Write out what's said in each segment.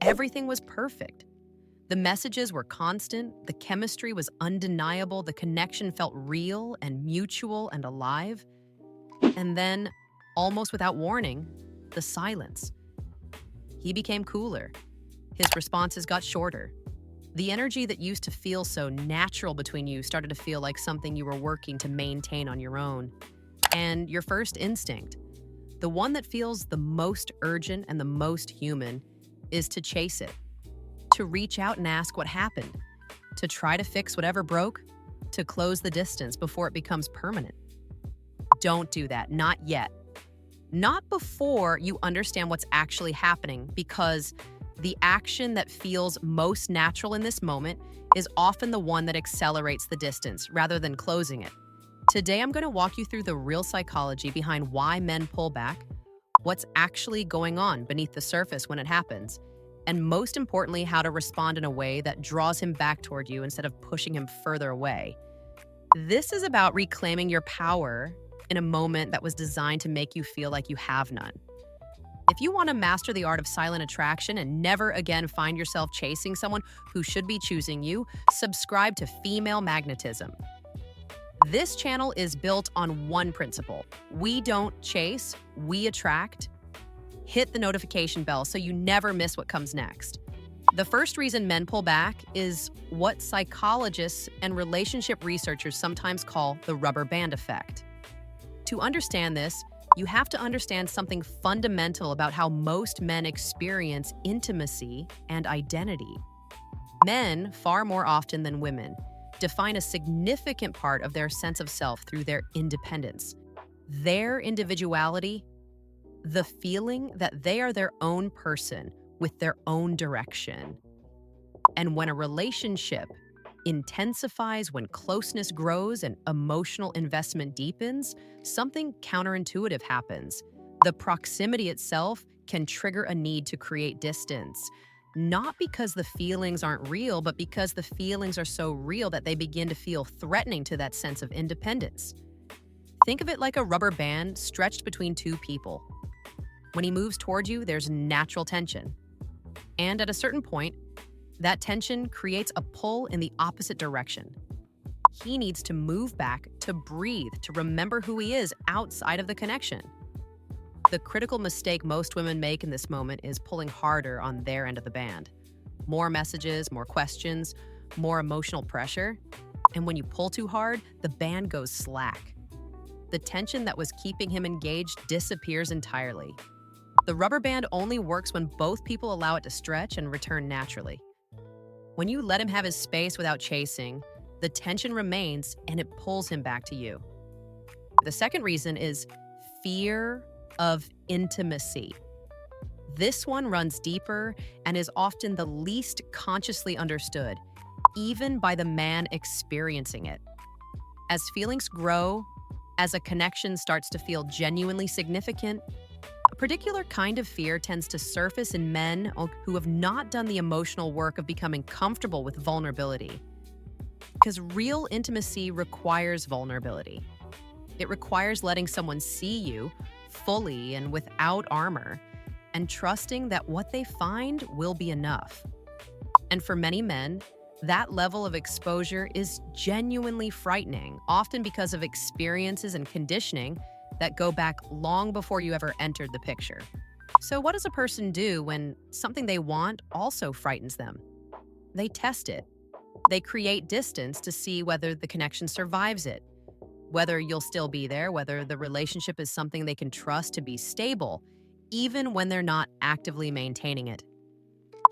Everything was perfect. The messages were constant, the chemistry was undeniable, the connection felt real and mutual and alive. And then, almost without warning, the silence. He became cooler. His responses got shorter. The energy that used to feel so natural between you started to feel like something you were working to maintain on your own. And your first instinct, the one that feels the most urgent and the most human, is to chase it, to reach out and ask what happened, to try to fix whatever broke, to close the distance before it becomes permanent. Don't do that, not yet. Not before you understand what's actually happening, because the action that feels most natural in this moment is often the one that accelerates the distance rather than closing it. Today, I'm going to walk you through the real psychology behind why men pull back, what's actually going on beneath the surface when it happens, and most importantly, how to respond in a way that draws him back toward you instead of pushing him further away. This is about reclaiming your power in a moment that was designed to make you feel like you have none. If you want to master the art of silent attraction and never again find yourself chasing someone who should be choosing you, subscribe to Female Magnetism. This channel is built on one principle. We don't chase, we attract. Hit the notification bell so you never miss what comes next. The first reason men pull back is what psychologists and relationship researchers sometimes call the rubber band effect. To understand this, you have to understand something fundamental about how most men experience intimacy and identity. Men, far more often than women, define a significant part of their sense of self through their independence, their individuality, the feeling that they are their own person with their own direction. And when a relationship intensifies, when closeness grows and emotional investment deepens, something counterintuitive happens. The proximity itself can trigger a need to create distance, not because the feelings aren't real, but because the feelings are so real that they begin to feel threatening to that sense of independence. Think of it like a rubber band stretched between two people. When he moves toward you, there's natural tension. And at a certain point, that tension creates a pull in the opposite direction. He needs to move back, to breathe, to remember who he is outside of the connection. The critical mistake most women make in this moment is pulling harder on their end of the band. More messages, more questions, more emotional pressure. And when you pull too hard, the band goes slack. The tension that was keeping him engaged disappears entirely. The rubber band only works when both people allow it to stretch and return naturally. When you let him have his space without chasing, the tension remains and it pulls him back to you. The second reason is fear of intimacy. This one runs deeper and is often the least consciously understood, even by the man experiencing it. As feelings grow, as a connection starts to feel genuinely significant, a particular kind of fear tends to surface in men who have not done the emotional work of becoming comfortable with vulnerability. Because real intimacy requires vulnerability. It requires letting someone see you fully and without armor, and trusting that what they find will be enough. And for many men, that level of exposure is genuinely frightening, often because of experiences and conditioning that go back long before you ever entered the picture. So what does a person do when something they want also frightens them? They test it. They create distance to see whether the connection survives it, whether you'll still be there, whether the relationship is something they can trust to be stable, even when they're not actively maintaining it.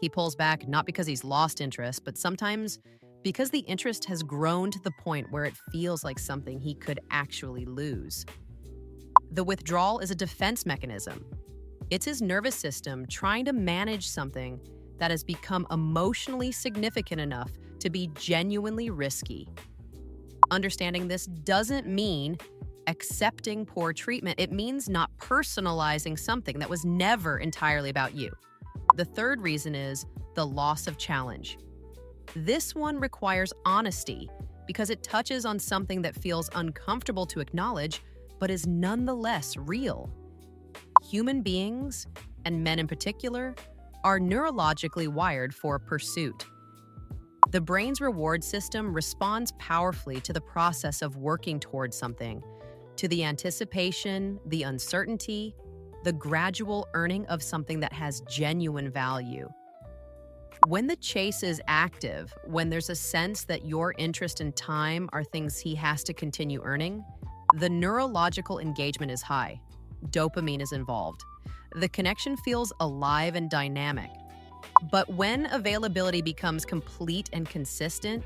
He pulls back not because he's lost interest, but sometimes because the interest has grown to the point where it feels like something he could actually lose. The withdrawal is a defense mechanism. It's his nervous system trying to manage something that has become emotionally significant enough to be genuinely risky. Understanding this doesn't mean accepting poor treatment. It means not personalizing something that was never entirely about you. The third reason is the loss of challenge. This one requires honesty because it touches on something that feels uncomfortable to acknowledge, but is nonetheless real. Human beings, and men in particular, are neurologically wired for pursuit. The brain's reward system responds powerfully to the process of working towards something, to the anticipation, the uncertainty, the gradual earning of something that has genuine value. When the chase is active, when there's a sense that your interest and time are things he has to continue earning, the neurological engagement is high. Dopamine is involved. The connection feels alive and dynamic. But when availability becomes complete and consistent,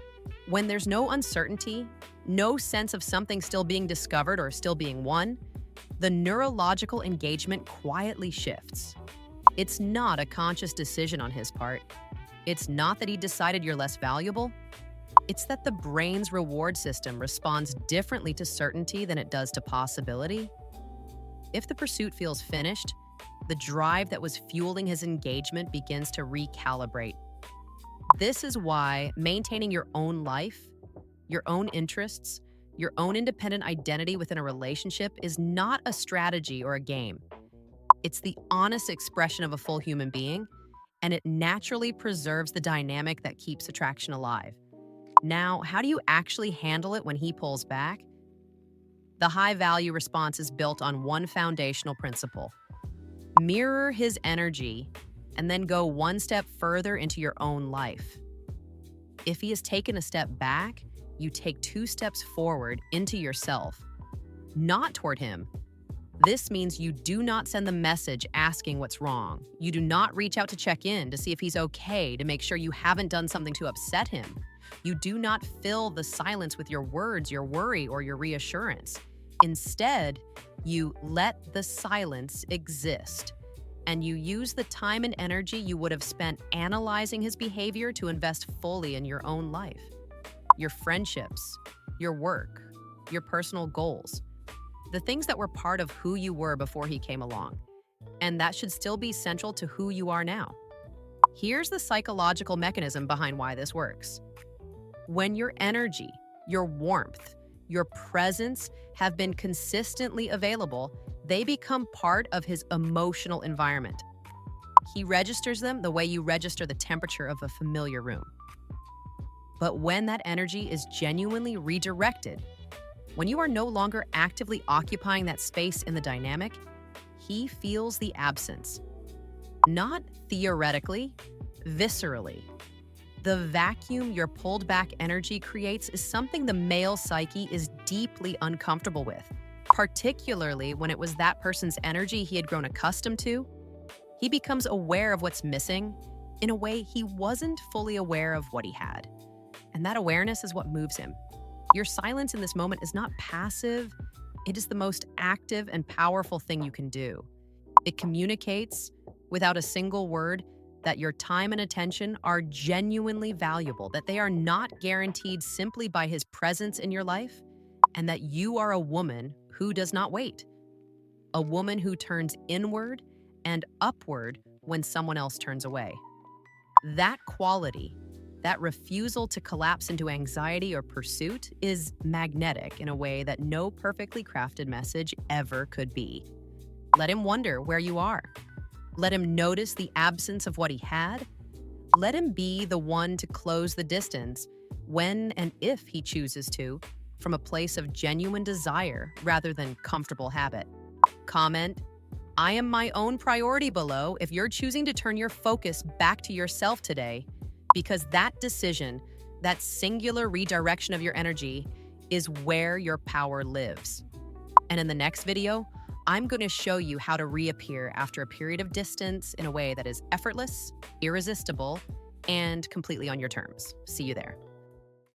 when there's no uncertainty, no sense of something still being discovered or still being won, the neurological engagement quietly shifts. It's not a conscious decision on his part. It's not that he decided you're less valuable. It's that the brain's reward system responds differently to certainty than it does to possibility. If the pursuit feels finished, the drive that was fueling his engagement begins to recalibrate. This is why maintaining your own life, your own interests, your own independent identity within a relationship is not a strategy or a game. It's the honest expression of a full human being, and it naturally preserves the dynamic that keeps attraction alive. Now, how do you actually handle it when he pulls back? The high-value response is built on one foundational principle. Mirror his energy and then go one step further into your own life. If he has taken a step back, you take 2 steps forward into yourself, not toward him. This means you do not send the message asking what's wrong. You do not reach out to check in to see if he's okay, to make sure you haven't done something to upset him. You do not fill the silence with your words, your worry, or your reassurance. Instead, you let the silence exist, and you use the time and energy you would have spent analyzing his behavior to invest fully in your own life, your friendships, your work, your personal goals, the things that were part of who you were before he came along, and that should still be central to who you are now. Here's the psychological mechanism behind why this works. When your energy, your warmth, your presence have been consistently available, they become part of his emotional environment. He registers them the way you register the temperature of a familiar room. But when that energy is genuinely redirected, when you are no longer actively occupying that space in the dynamic, he feels the absence. Not theoretically, viscerally. The vacuum your pulled back energy creates is something the male psyche is deeply uncomfortable with, particularly when it was that person's energy he had grown accustomed to. He becomes aware of what's missing in a way he wasn't fully aware of what he had. And that awareness is what moves him. Your silence in this moment is not passive. It is the most active and powerful thing you can do. It communicates, without a single word, that your time and attention are genuinely valuable, that they are not guaranteed simply by his presence in your life, and that you are a woman who does not wait. A woman who turns inward and upward when someone else turns away. That quality, that refusal to collapse into anxiety or pursuit, is magnetic in a way that no perfectly crafted message ever could be. Let him wonder where you are. Let him notice the absence of what he had. Let him be the one to close the distance when and if he chooses to, from a place of genuine desire rather than comfortable habit. Comment, "I am my own priority" below if you're choosing to turn your focus back to yourself today, because that decision, that singular redirection of your energy, is where your power lives. And in the next video, I'm going to show you how to reappear after a period of distance in a way that is effortless, irresistible, and completely on your terms. See you there.